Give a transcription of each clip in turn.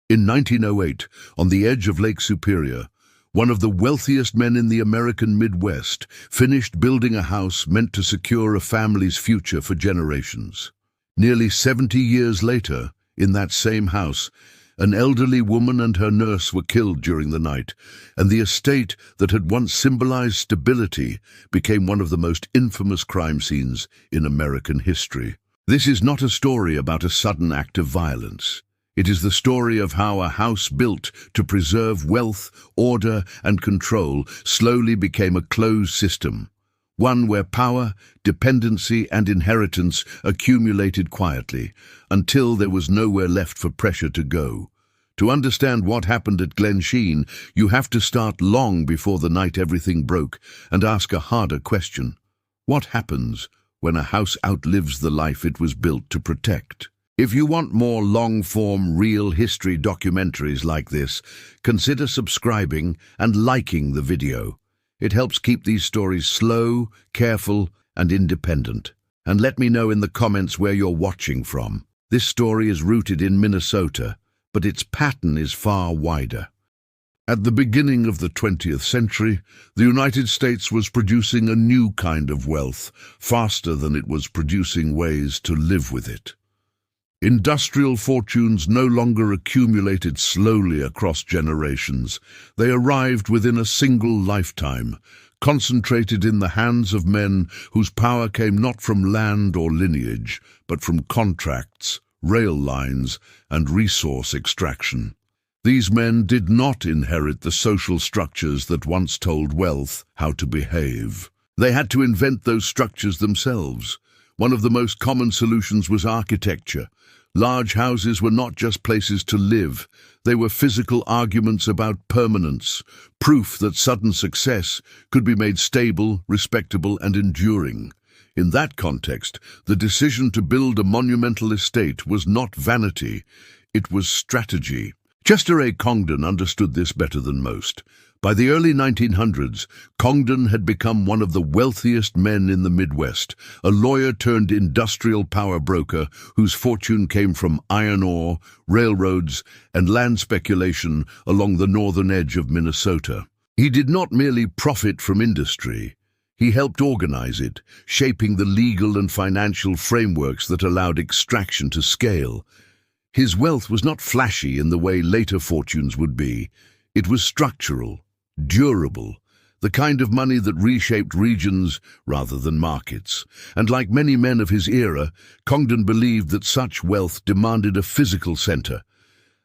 In 1908, on the edge of Lake Superior, one of the wealthiest men in the American Midwest finished building a house meant to secure a family's future for generations. Nearly 70 years later, in that same house, an elderly woman and her nurse were killed during the night, and the estate that had once symbolized stability became one of the most infamous crime scenes in American history. This is not a story about a sudden act of violence. It is the story of how a house built to preserve wealth, order, and control slowly became a closed system, one where power, dependency, and inheritance accumulated quietly, until there was nowhere left for pressure to go. To understand what happened at Glensheen, you have to start long before the night everything broke and ask a harder question. What happens when a house outlives the life it was built to protect? If you want more long-form, real history documentaries like this, consider subscribing and liking the video. It helps keep these stories slow, careful, and independent. And let me know in the comments where you're watching from. This story is rooted in Minnesota, but its pattern is far wider. At the beginning of the 20th century, the United States was producing a new kind of wealth, faster than it was producing ways to live with it. Industrial fortunes no longer accumulated slowly across generations. They arrived within a single lifetime, concentrated in the hands of men whose power came not from land or lineage, but from contracts, rail lines, and resource extraction. These men did not inherit the social structures that once told wealth how to behave. They had to invent those structures themselves. One of the most common solutions was architecture. Large houses were not just places to live. They were physical arguments about permanence, proof that sudden success could be made stable, respectable, and enduring. In that context, the decision to build a monumental estate was not vanity, it was strategy. Chester A. Congdon understood this better than most. By the early 1900s, Congdon had become one of the wealthiest men in the Midwest, a lawyer-turned-industrial power broker whose fortune came from iron ore, railroads, and land speculation along the northern edge of Minnesota. He did not merely profit from industry. He helped organize it, shaping the legal and financial frameworks that allowed extraction to scale. His wealth was not flashy in the way later fortunes would be. It was structural, durable, the kind of money that reshaped regions rather than markets. And like many men of his era, Congdon believed that such wealth demanded a physical center,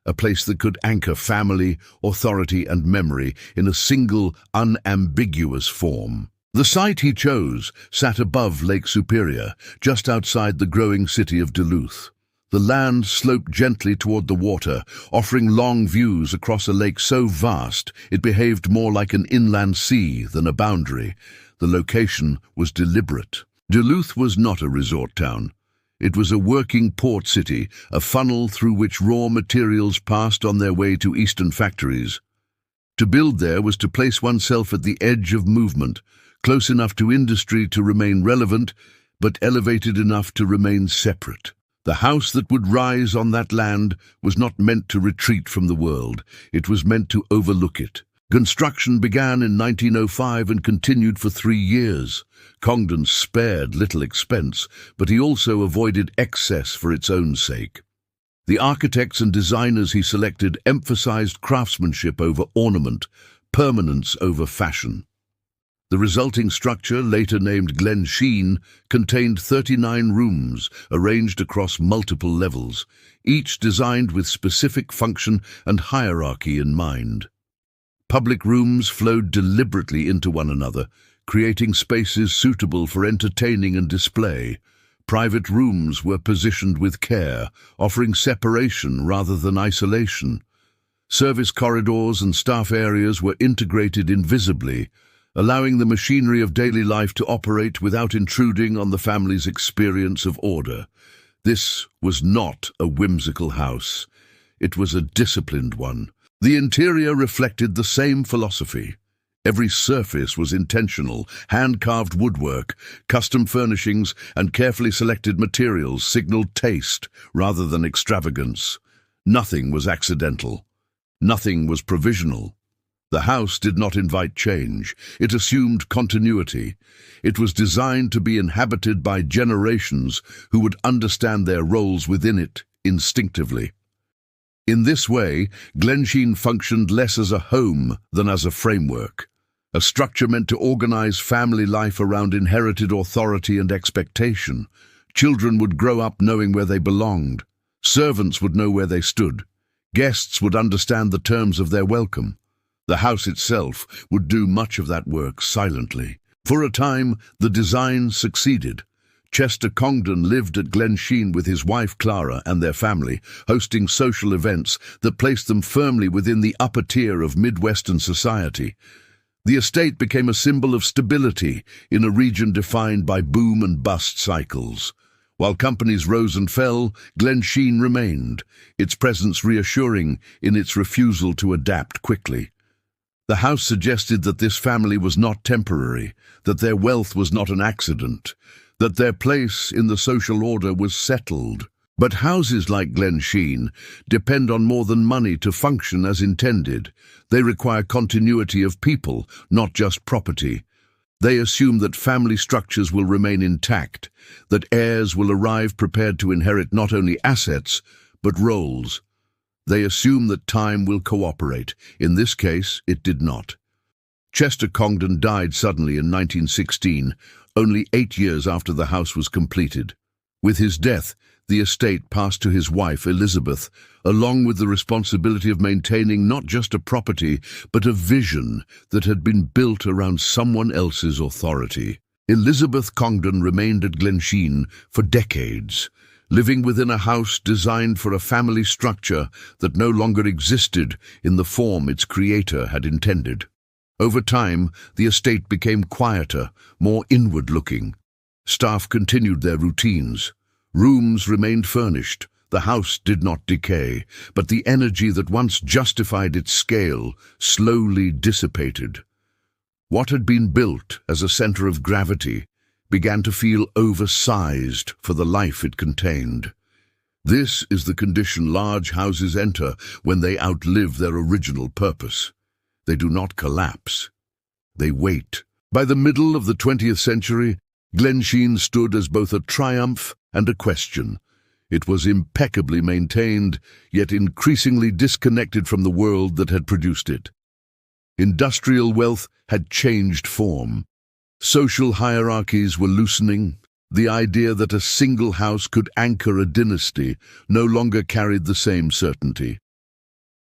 a place that could anchor family, authority, and memory in a single, unambiguous form. The site he chose sat above Lake Superior, just outside the growing city of Duluth. The land sloped gently toward the water, offering long views across a lake so vast it behaved more like an inland sea than a boundary. The location was deliberate. Duluth was not a resort town. It was a working port city, a funnel through which raw materials passed on their way to eastern factories. To build there was to place oneself at the edge of movement, close enough to industry to remain relevant, but elevated enough to remain separate. The house that would rise on that land was not meant to retreat from the world. It was meant to overlook it. Construction began in 1905 and continued for 3 years. Congdon spared little expense, but he also avoided excess for its own sake. The architects and designers he selected emphasized craftsmanship over ornament, permanence over fashion. The resulting structure, later named Glensheen, contained 39 rooms arranged across multiple levels, each designed with specific function and hierarchy in mind. Public rooms flowed deliberately into one another, creating spaces suitable for entertaining and display. Private rooms were positioned with care, offering separation rather than isolation. Service corridors and staff areas were integrated invisibly, allowing the machinery of daily life to operate without intruding on the family's experience of order. This was not a whimsical house. It was a disciplined one. The interior reflected the same philosophy. Every surface was intentional. Hand-carved woodwork, custom furnishings, and carefully selected materials signaled taste rather than extravagance. Nothing was accidental. Nothing was provisional. The house did not invite change. It assumed continuity. It was designed to be inhabited by generations who would understand their roles within it instinctively. In this way, Glensheen functioned less as a home than as a framework, a structure meant to organize family life around inherited authority and expectation. Children would grow up knowing where they belonged. Servants would know where they stood. Guests would understand the terms of their welcome. The house itself would do much of that work silently. For a time, the design succeeded. Chester Congdon lived at Glensheen with his wife Clara and their family, hosting social events that placed them firmly within the upper tier of Midwestern society. The estate became a symbol of stability in a region defined by boom and bust cycles. While companies rose and fell, Glensheen remained, its presence reassuring in its refusal to adapt quickly. The house suggested that this family was not temporary, that their wealth was not an accident, that their place in the social order was settled. But houses like Glensheen depend on more than money to function as intended. They require continuity of people, not just property. They assume that family structures will remain intact, that heirs will arrive prepared to inherit not only assets, but roles. They assume that time will cooperate. In this case, it did not. Chester Congdon died suddenly in 1916, only 8 years after the house was completed. With his death, the estate passed to his wife, Elizabeth, along with the responsibility of maintaining not just a property, but a vision that had been built around someone else's authority. Elizabeth Congdon remained at Glensheen for decades, living within a house designed for a family structure that no longer existed in the form its creator had intended. Over time, the estate became quieter, more inward-looking. Staff continued their routines. Rooms remained furnished. The house did not decay, but the energy that once justified its scale slowly dissipated. What had been built as a center of gravity began to feel oversized for the life it contained. This is the condition large houses enter when they outlive their original purpose. They do not collapse. They wait. By the middle of the 20th century, Glensheen stood as both a triumph and a question. It was impeccably maintained, yet increasingly disconnected from the world that had produced it. Industrial wealth had changed form. Social hierarchies were loosening. The idea that a single house could anchor a dynasty no longer carried the same certainty.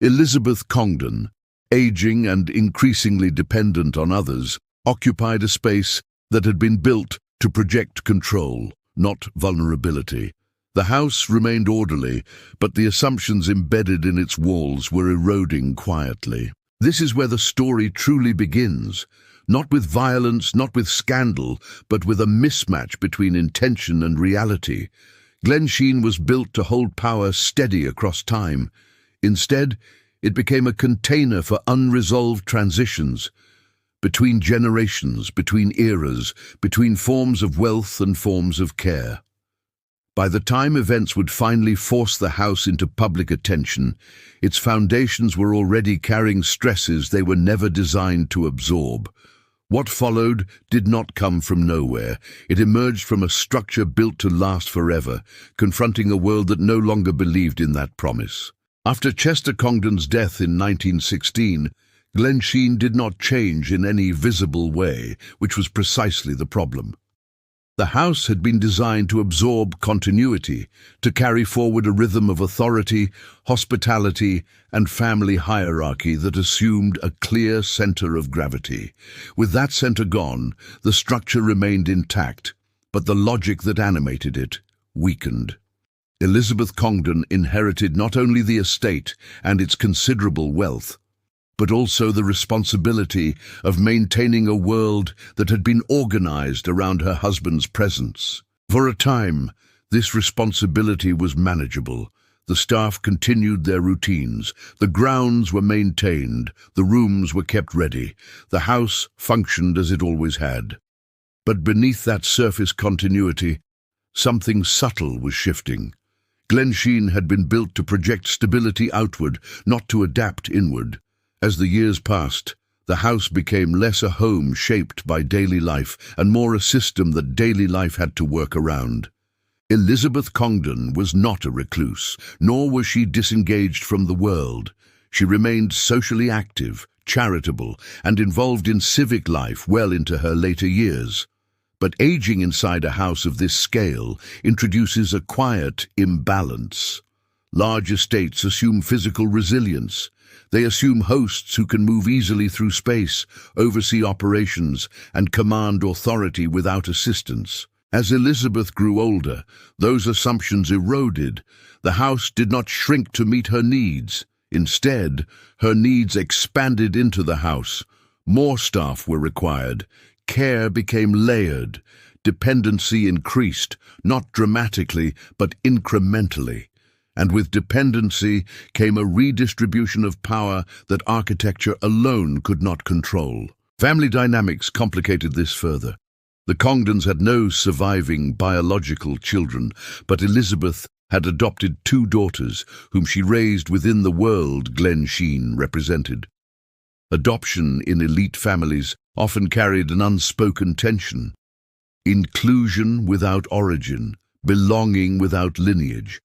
Elizabeth Congdon, aging and increasingly dependent on others, occupied a space that had been built to project control, not vulnerability. The house remained orderly, but the assumptions embedded in its walls were eroding quietly. This is where the story truly begins, not with violence, not with scandal, but with a mismatch between intention and reality. Glensheen was built to hold power steady across time. Instead, it became a container for unresolved transitions, between generations, between eras, between forms of wealth and forms of care. By the time events would finally force the house into public attention, its foundations were already carrying stresses they were never designed to absorb. What followed did not come from nowhere. It emerged from a structure built to last forever, confronting a world that no longer believed in that promise. After Chester Congdon's death in 1916, Glensheen did not change in any visible way, which was precisely the problem. The house had been designed to absorb continuity, to carry forward a rhythm of authority, hospitality, and family hierarchy that assumed a clear center of gravity. With that center gone, the structure remained intact, but the logic that animated it weakened. Elizabeth Congdon inherited not only the estate and its considerable wealth, but also the responsibility of maintaining a world that had been organized around her husband's presence. For a time, this responsibility was manageable. The staff continued their routines. The grounds were maintained. The rooms were kept ready. The house functioned as it always had. But beneath that surface continuity, something subtle was shifting. Glensheen had been built to project stability outward, not to adapt inward. As the years passed, the house became less a home shaped by daily life and more a system that daily life had to work around. Elizabeth Congdon was not a recluse, nor was she disengaged from the world. She remained socially active, charitable, and involved in civic life well into her later years. But aging inside a house of this scale introduces a quiet imbalance. Large estates assume physical resilience. They assume hosts who can move easily through space, oversee operations, and command authority without assistance. As Elizabeth grew older, those assumptions eroded. The house did not shrink to meet her needs. Instead, her needs expanded into the house. More staff were required. Care became layered. Dependency increased, not dramatically, but incrementally. And with dependency came a redistribution of power that architecture alone could not control. Family dynamics complicated this further. The Congdons had no surviving biological children, but Elizabeth had adopted 2 daughters, whom she raised within the world Glensheen represented. Adoption in elite families often carried an unspoken tension. Inclusion without origin, belonging without lineage.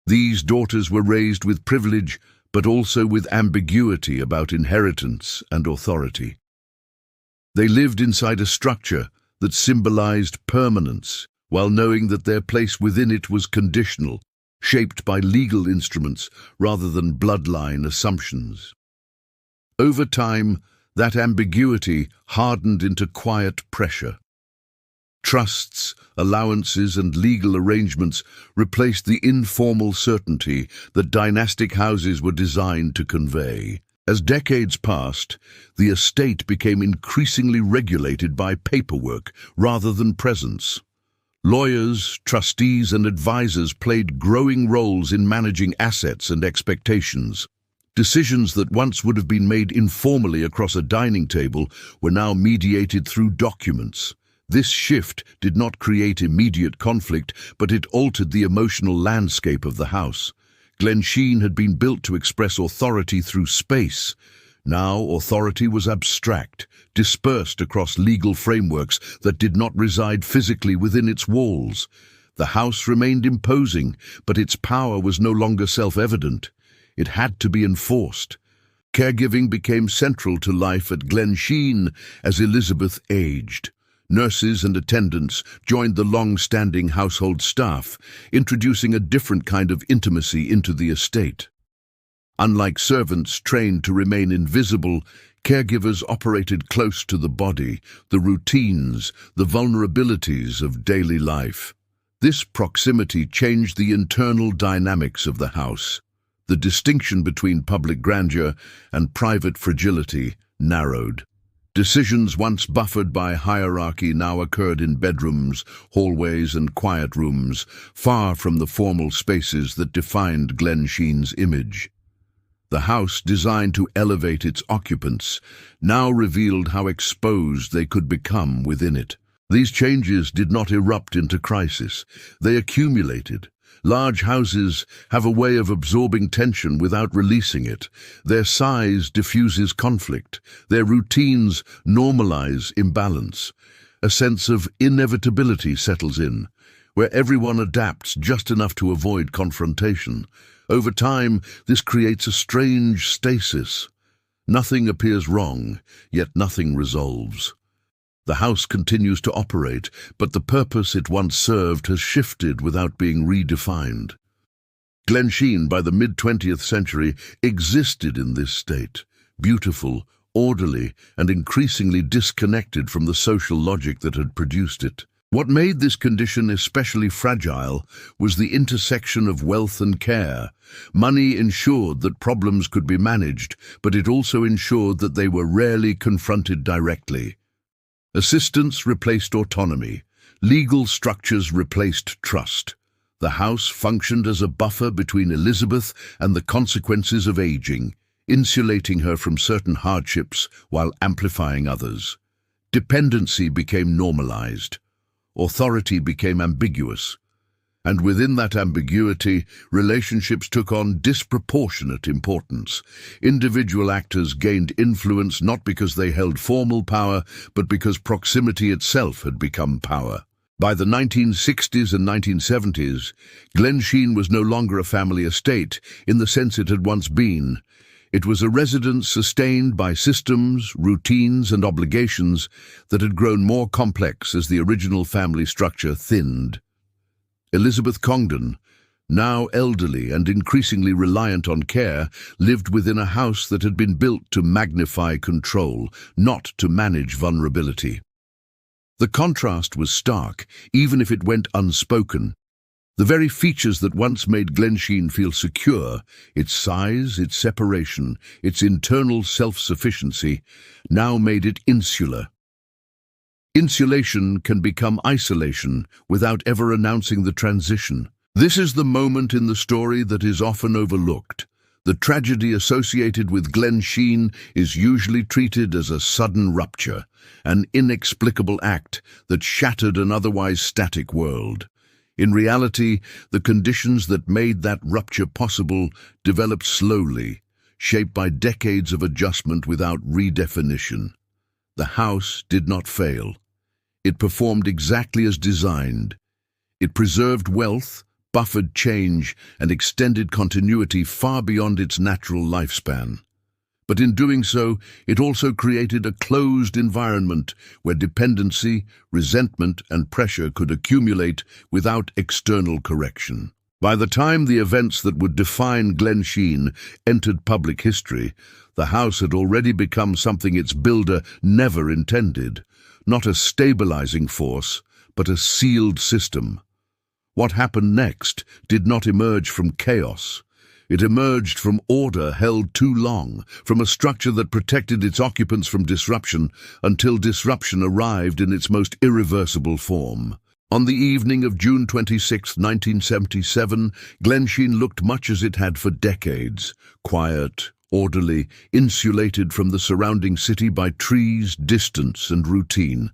These daughters were raised with privilege, but also with ambiguity about inheritance and authority. They lived inside a structure that symbolized permanence, while knowing that their place within it was conditional, shaped by legal instruments rather than bloodline assumptions. Over time, that ambiguity hardened into quiet pressure. Trusts, allowances, and legal arrangements replaced the informal certainty that dynastic houses were designed to convey. As decades passed, the estate became increasingly regulated by paperwork rather than presence. Lawyers, trustees, and advisors played growing roles in managing assets and expectations. Decisions that once would have been made informally across a dining table were now mediated through documents. This shift did not create immediate conflict, but it altered the emotional landscape of the house. Glensheen had been built to express authority through space. Now authority was abstract, dispersed across legal frameworks that did not reside physically within its walls. The house remained imposing, but its power was no longer self-evident. It had to be enforced. Caregiving became central to life at Glensheen as Elizabeth aged. Nurses and attendants joined the long-standing household staff, introducing a different kind of intimacy into the estate. Unlike servants trained to remain invisible, caregivers operated close to the body, the routines, the vulnerabilities of daily life. This proximity changed the internal dynamics of the house. The distinction between public grandeur and private fragility narrowed. Decisions once buffered by hierarchy now occurred in bedrooms, hallways, and quiet rooms, far from the formal spaces that defined Glensheen's image. The house, designed to elevate its occupants, now revealed how exposed they could become within it. These changes did not erupt into crisis. They accumulated. Large houses have a way of absorbing tension without releasing it. Their size diffuses conflict. Their routines normalize imbalance. A sense of inevitability settles in, where everyone adapts just enough to avoid confrontation. Over time, this creates a strange stasis. Nothing appears wrong, yet nothing resolves. The house continues to operate, but the purpose it once served has shifted without being redefined. Glensheen, by the mid-20th century, existed in this state, beautiful, orderly, and increasingly disconnected from the social logic that had produced it. What made this condition especially fragile was the intersection of wealth and care. Money ensured that problems could be managed, but it also ensured that they were rarely confronted directly. Assistance replaced autonomy. Legal structures replaced trust. The house functioned as a buffer between Elizabeth and the consequences of aging, insulating her from certain hardships while amplifying others. Dependency became normalized. Authority became ambiguous. And within that ambiguity, relationships took on disproportionate importance. Individual actors gained influence not because they held formal power, but because proximity itself had become power. By the 1960s and 1970s, Glensheen was no longer a family estate in the sense it had once been. It was a residence sustained by systems, routines, and obligations that had grown more complex as the original family structure thinned. Elizabeth Congdon, now elderly and increasingly reliant on care, lived within a house that had been built to magnify control, not to manage vulnerability. The contrast was stark, even if it went unspoken. The very features that once made Glensheen feel secure, its size, its separation, its internal self-sufficiency, now made it insular. Insulation can become isolation without ever announcing the transition. This is the moment in the story that is often overlooked. The tragedy associated with Glensheen is usually treated as a sudden rupture, an inexplicable act that shattered an otherwise static world. In reality, the conditions that made that rupture possible developed slowly, shaped by decades of adjustment without redefinition. The house did not fail. It performed exactly as designed. It preserved wealth, buffered change, and extended continuity far beyond its natural lifespan. But in doing so, it also created a closed environment where dependency, resentment, and pressure could accumulate without external correction. By the time the events that would define Glensheen entered public history, the house had already become something its builder never intended. Not a stabilizing force, but a sealed system. What happened next did not emerge from chaos. It emerged from order held too long, from a structure that protected its occupants from disruption until disruption arrived in its most irreversible form. On the evening of June 26, 1977, Glensheen looked much as it had for decades, quiet, orderly, insulated from the surrounding city by trees, distance, and routine.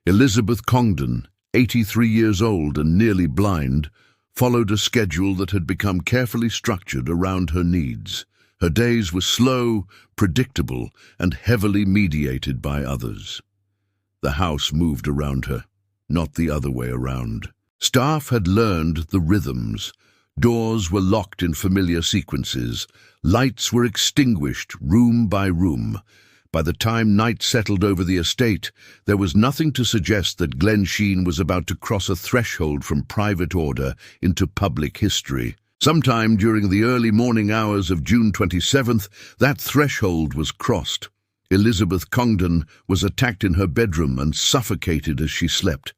Elizabeth Congdon, 83 years old and nearly blind, followed a schedule that had become carefully structured around her needs. Her days were slow, predictable, and heavily mediated by others. The house moved around her, not the other way around. Staff had learned the rhythms. Doors were locked in familiar sequences. Lights were extinguished room by room. By the time night settled over the estate, there was nothing to suggest that Glensheen was about to cross a threshold from private order into public history. Sometime during the early morning hours of June 27th, that threshold was crossed. Elizabeth Congdon was attacked in her bedroom and suffocated as she slept.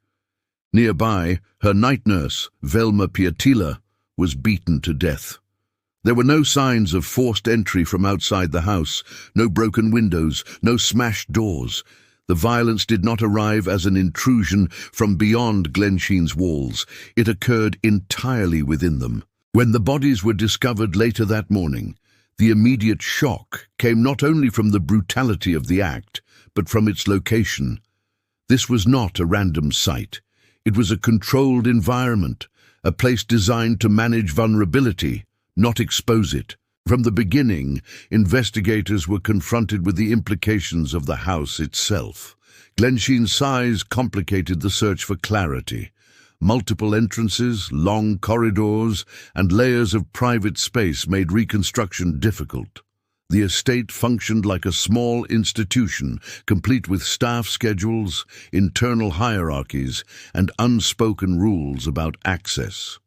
Nearby, her night nurse, Velma Piatila, was beaten to death. There were no signs of forced entry from outside the house, no broken windows, no smashed doors. The violence did not arrive as an intrusion from beyond Glensheen's walls. It occurred entirely within them. When the bodies were discovered later that morning, the immediate shock came not only from the brutality of the act, but from its location. This was not a random site. It was a controlled environment, a place designed to manage vulnerability, not expose it. From the beginning, investigators were confronted with the implications of the house itself. Glensheen's size complicated the search for clarity. Multiple entrances, long corridors, and layers of private space made reconstruction difficult. The estate functioned like a small institution, complete with staff schedules, internal hierarchies, and unspoken rules about access.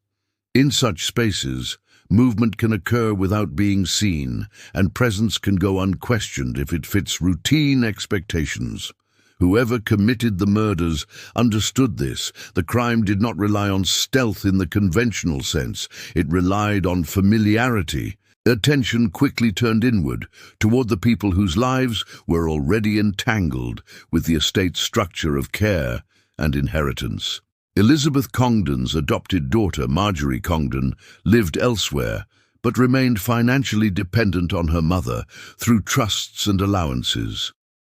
In such spaces, movement can occur without being seen, and presence can go unquestioned if it fits routine expectations. Whoever committed the murders understood this. The crime did not rely on stealth in the conventional sense. It relied on familiarity. Attention quickly turned inward, toward the people whose lives were already entangled with the estate's structure of care and inheritance. Elizabeth Congdon's adopted daughter, Marjorie Congdon, lived elsewhere, but remained financially dependent on her mother through trusts and allowances.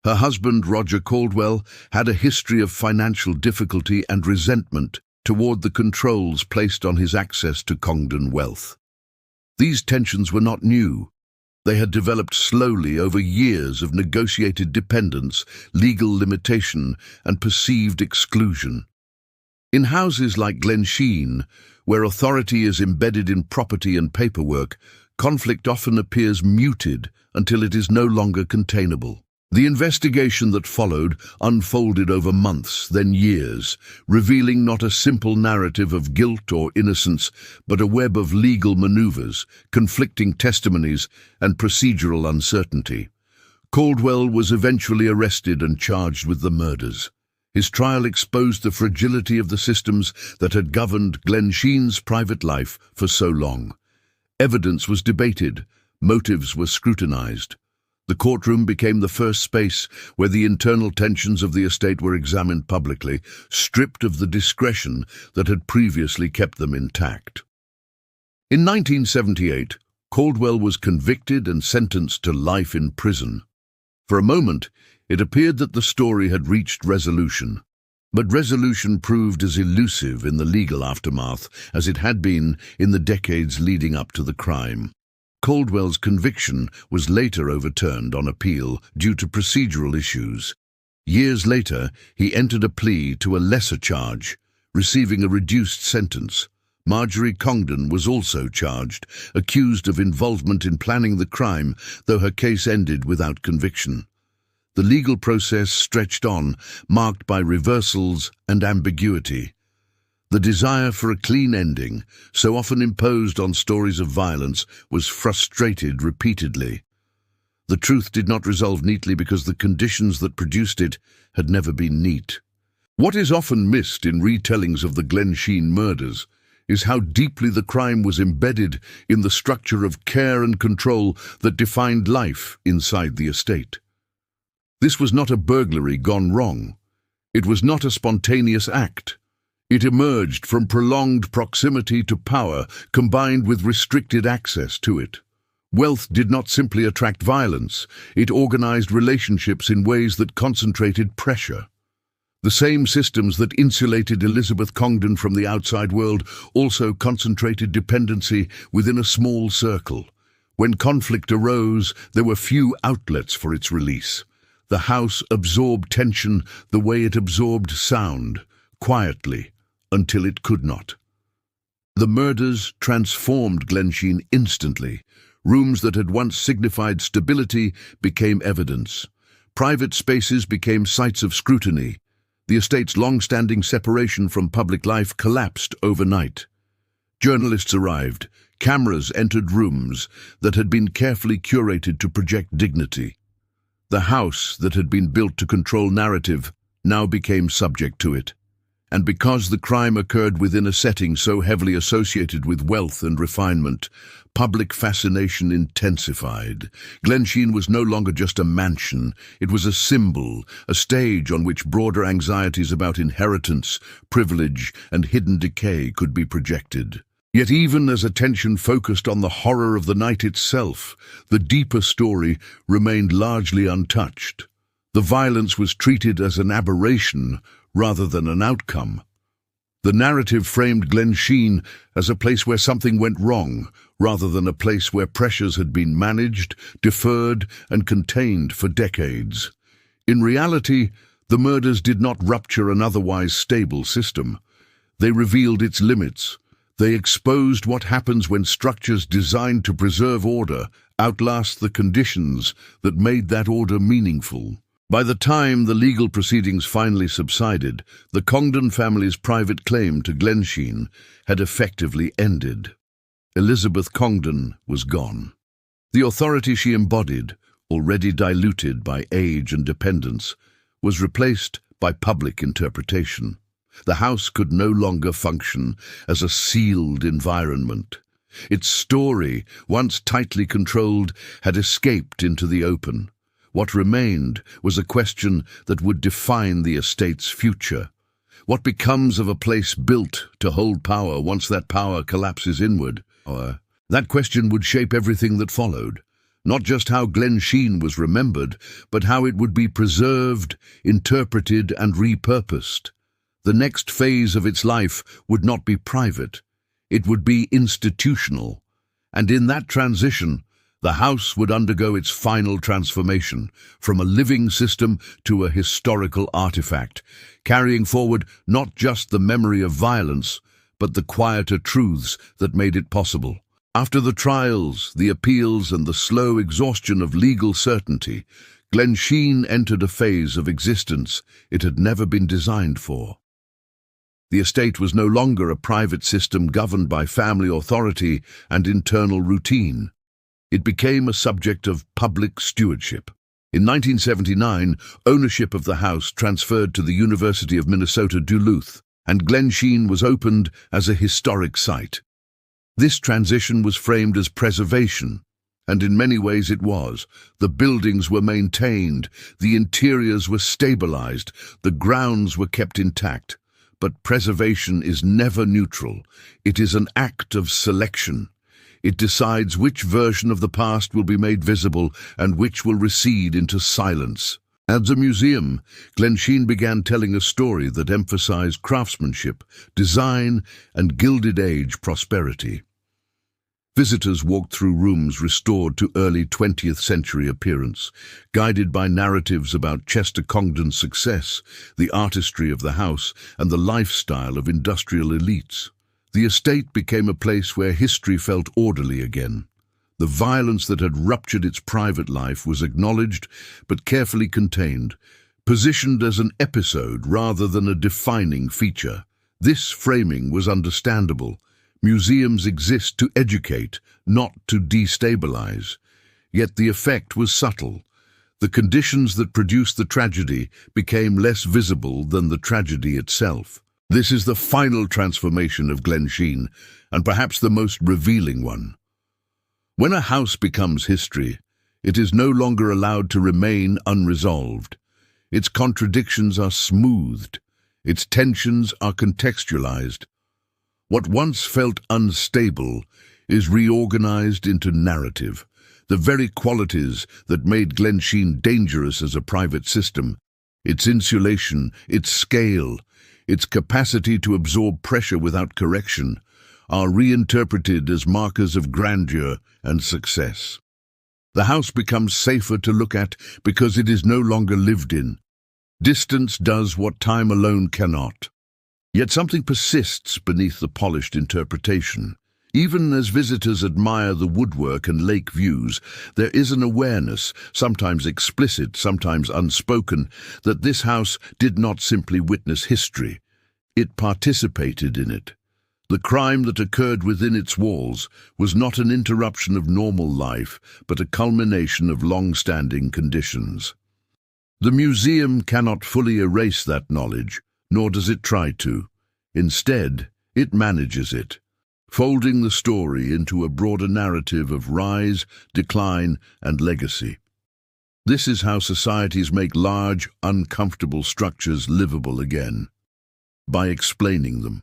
Her husband, Roger Caldwell, had a history of financial difficulty and resentment toward the controls placed on his access to Congdon wealth. These tensions were not new. They had developed slowly over years of negotiated dependence, legal limitation, and perceived exclusion. In houses like Glensheen, where authority is embedded in property and paperwork, conflict often appears muted until it is no longer containable. The investigation that followed unfolded over months, then years, revealing not a simple narrative of guilt or innocence, but a web of legal maneuvers, conflicting testimonies, and procedural uncertainty. Caldwell was eventually arrested and charged with the murders. His trial exposed the fragility of the systems that had governed Glensheen's private life for so long. Evidence was debated, motives were scrutinized. The courtroom became the first space where the internal tensions of the estate were examined publicly, stripped of the discretion that had previously kept them intact. In 1978, Caldwell was convicted and sentenced to life in prison. For a moment, it appeared that the story had reached resolution. But resolution proved as elusive in the legal aftermath as it had been in the decades leading up to the crime. Caldwell's conviction was later overturned on appeal due to procedural issues. Years later, he entered a plea to a lesser charge, receiving a reduced sentence. Marjorie Congdon was also charged, accused of involvement in planning the crime, though her case ended without conviction. The legal process stretched on, marked by reversals and ambiguity. The desire for a clean ending, so often imposed on stories of violence, was frustrated repeatedly. The truth did not resolve neatly because the conditions that produced it had never been neat. What is often missed in retellings of the Glensheen murders is how deeply the crime was embedded in the structure of care and control that defined life inside the estate. This was not a burglary gone wrong. It was not a spontaneous act. It emerged from prolonged proximity to power, combined with restricted access to it. Wealth did not simply attract violence, it organized relationships in ways that concentrated pressure. The same systems that insulated Elizabeth Congdon from the outside world also concentrated dependency within a small circle. When conflict arose, there were few outlets for its release. The house absorbed tension the way it absorbed sound, quietly, until it could not. The murders transformed Glensheen instantly. Rooms that had once signified stability became evidence. Private spaces became sites of scrutiny. The estate's long-standing separation from public life collapsed overnight. Journalists arrived. Cameras entered rooms that had been carefully curated to project dignity. The house that had been built to control narrative now became subject to it. And because the crime occurred within a setting so heavily associated with wealth and refinement, public fascination intensified. Glensheen was no longer just a mansion, it was a symbol, a stage on which broader anxieties about inheritance, privilege, and hidden decay could be projected. Yet even as attention focused on the horror of the night itself, the deeper story remained largely untouched. The violence was treated as an aberration rather than an outcome. The narrative framed Glensheen as a place where something went wrong, rather than a place where pressures had been managed, deferred, and contained for decades. In reality, the murders did not rupture an otherwise stable system. They revealed its limits. They exposed what happens when structures designed to preserve order outlast the conditions that made that order meaningful. By the time the legal proceedings finally subsided, the Congdon family's private claim to Glensheen had effectively ended. Elizabeth Congdon was gone. The authority she embodied, already diluted by age and dependence, was replaced by public interpretation. The house could no longer function as a sealed environment. Its story, once tightly controlled, had escaped into the open. What remained was a question that would define the estate's future. What becomes of a place built to hold power once that power collapses inward? That question would shape everything that followed. Not just how Glensheen was remembered, but how it would be preserved, interpreted, and repurposed. The next phase of its life would not be private. It would be institutional. And in that transition, the house would undergo its final transformation from a living system to a historical artifact, carrying forward not just the memory of violence, but the quieter truths that made it possible. After the trials, the appeals, and the slow exhaustion of legal certainty, Glensheen entered a phase of existence it had never been designed for. The estate was no longer a private system governed by family authority and internal routine. It became a subject of public stewardship. In 1979, ownership of the house transferred to the University of Minnesota Duluth, and Glensheen was opened as a historic site. This transition was framed as preservation, and in many ways it was. The buildings were maintained, the interiors were stabilized, the grounds were kept intact. But preservation is never neutral. It is an act of selection. It decides which version of the past will be made visible and which will recede into silence. As a museum, Glensheen began telling a story that emphasized craftsmanship, design, and Gilded Age prosperity. Visitors walked through rooms restored to early 20th century appearance, guided by narratives about Chester Congdon's success, the artistry of the house, and the lifestyle of industrial elites. The estate became a place where history felt orderly again. The violence that had ruptured its private life was acknowledged but carefully contained, positioned as an episode rather than a defining feature. This framing was understandable. Museums exist to educate, not to destabilize. Yet the effect was subtle. The conditions that produced the tragedy became less visible than the tragedy itself. This is the final transformation of Glensheen, and perhaps the most revealing one. When a house becomes history, it is no longer allowed to remain unresolved. Its contradictions are smoothed. Its tensions are contextualized. What once felt unstable is reorganized into narrative. The very qualities that made Glensheen dangerous as a private system, its insulation, its scale, its capacity to absorb pressure without correction, are reinterpreted as markers of grandeur and success. The house becomes safer to look at because it is no longer lived in. Distance does what time alone cannot. Yet something persists beneath the polished interpretation. Even as visitors admire the woodwork and lake views, there is an awareness, sometimes explicit, sometimes unspoken, that this house did not simply witness history. It participated in it. The crime that occurred within its walls was not an interruption of normal life, but a culmination of long-standing conditions. The museum cannot fully erase that knowledge, nor does it try to. Instead, it manages it, folding the story into a broader narrative of rise, decline, and legacy. This is how societies make large, uncomfortable structures livable again, by explaining them.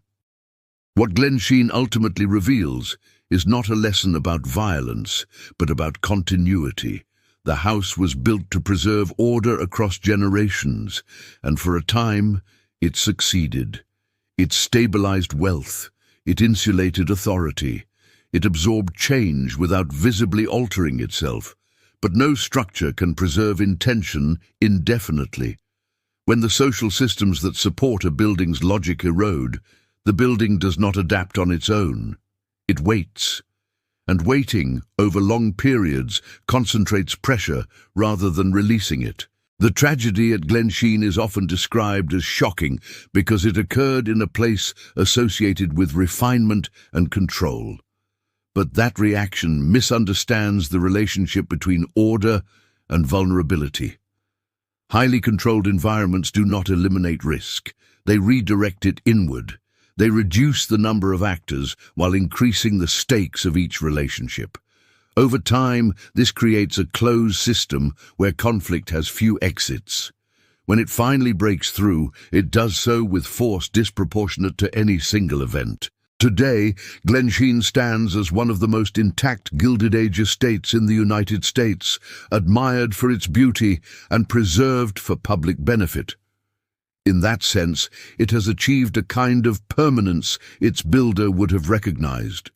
What Glensheen ultimately reveals is not a lesson about violence, but about continuity. The house was built to preserve order across generations, and for a time, it succeeded. It stabilized wealth. It insulated authority. It absorbed change without visibly altering itself. But no structure can preserve intention indefinitely. When the social systems that support a building's logic erode, the building does not adapt on its own. It waits. And waiting, over long periods, concentrates pressure rather than releasing it. The tragedy at Glensheen is often described as shocking because it occurred in a place associated with refinement and control. But that reaction misunderstands the relationship between order and vulnerability. Highly controlled environments do not eliminate risk. They redirect it inward. They reduce the number of actors while increasing the stakes of each relationship. Over time, this creates a closed system where conflict has few exits. When it finally breaks through, it does so with force disproportionate to any single event. Today, Glensheen stands as one of the most intact Gilded Age estates in the United States, admired for its beauty and preserved for public benefit. In that sense, it has achieved a kind of permanence its builder would have recognized.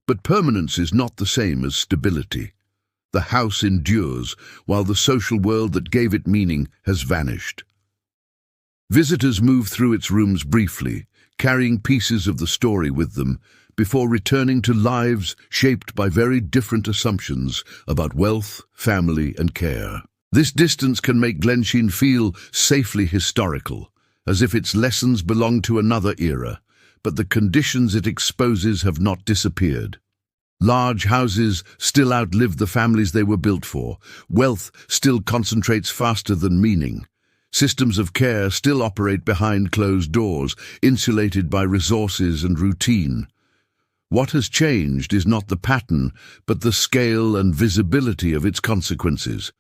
But permanence is not the same as stability. The house endures, while the social world that gave it meaning has vanished. Visitors move through its rooms briefly, carrying pieces of the story with them, before returning to lives shaped by very different assumptions about wealth, family, and care. This distance can make Glensheen feel safely historical, as if its lessons belong to another era, but the conditions it exposes have not disappeared. Large houses still outlive the families they were built for. Wealth still concentrates faster than meaning. Systems of care still operate behind closed doors, insulated by resources and routine. What has changed is not the pattern, but the scale and visibility of its consequences.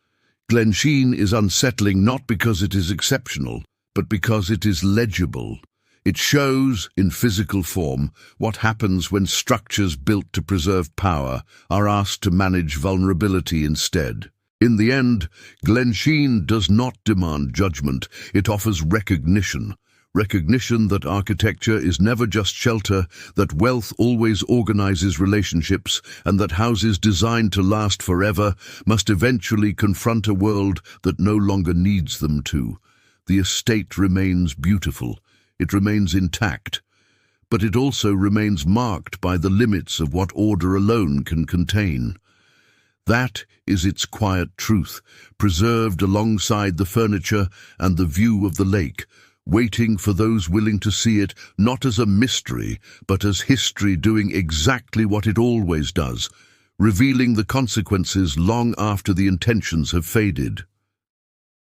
Glensheen is unsettling not because it is exceptional, but because it is legible. It shows, in physical form, what happens when structures built to preserve power are asked to manage vulnerability instead. In the end, Glensheen does not demand judgment, it offers recognition. Recognition that architecture is never just shelter, that wealth always organizes relationships, and that houses designed to last forever must eventually confront a world that no longer needs them to. The estate remains beautiful, it remains intact, but it also remains marked by the limits of what order alone can contain. That is its quiet truth, preserved alongside the furniture and the view of the lake, waiting for those willing to see it not as a mystery, but as history doing exactly what it always does, revealing the consequences long after the intentions have faded.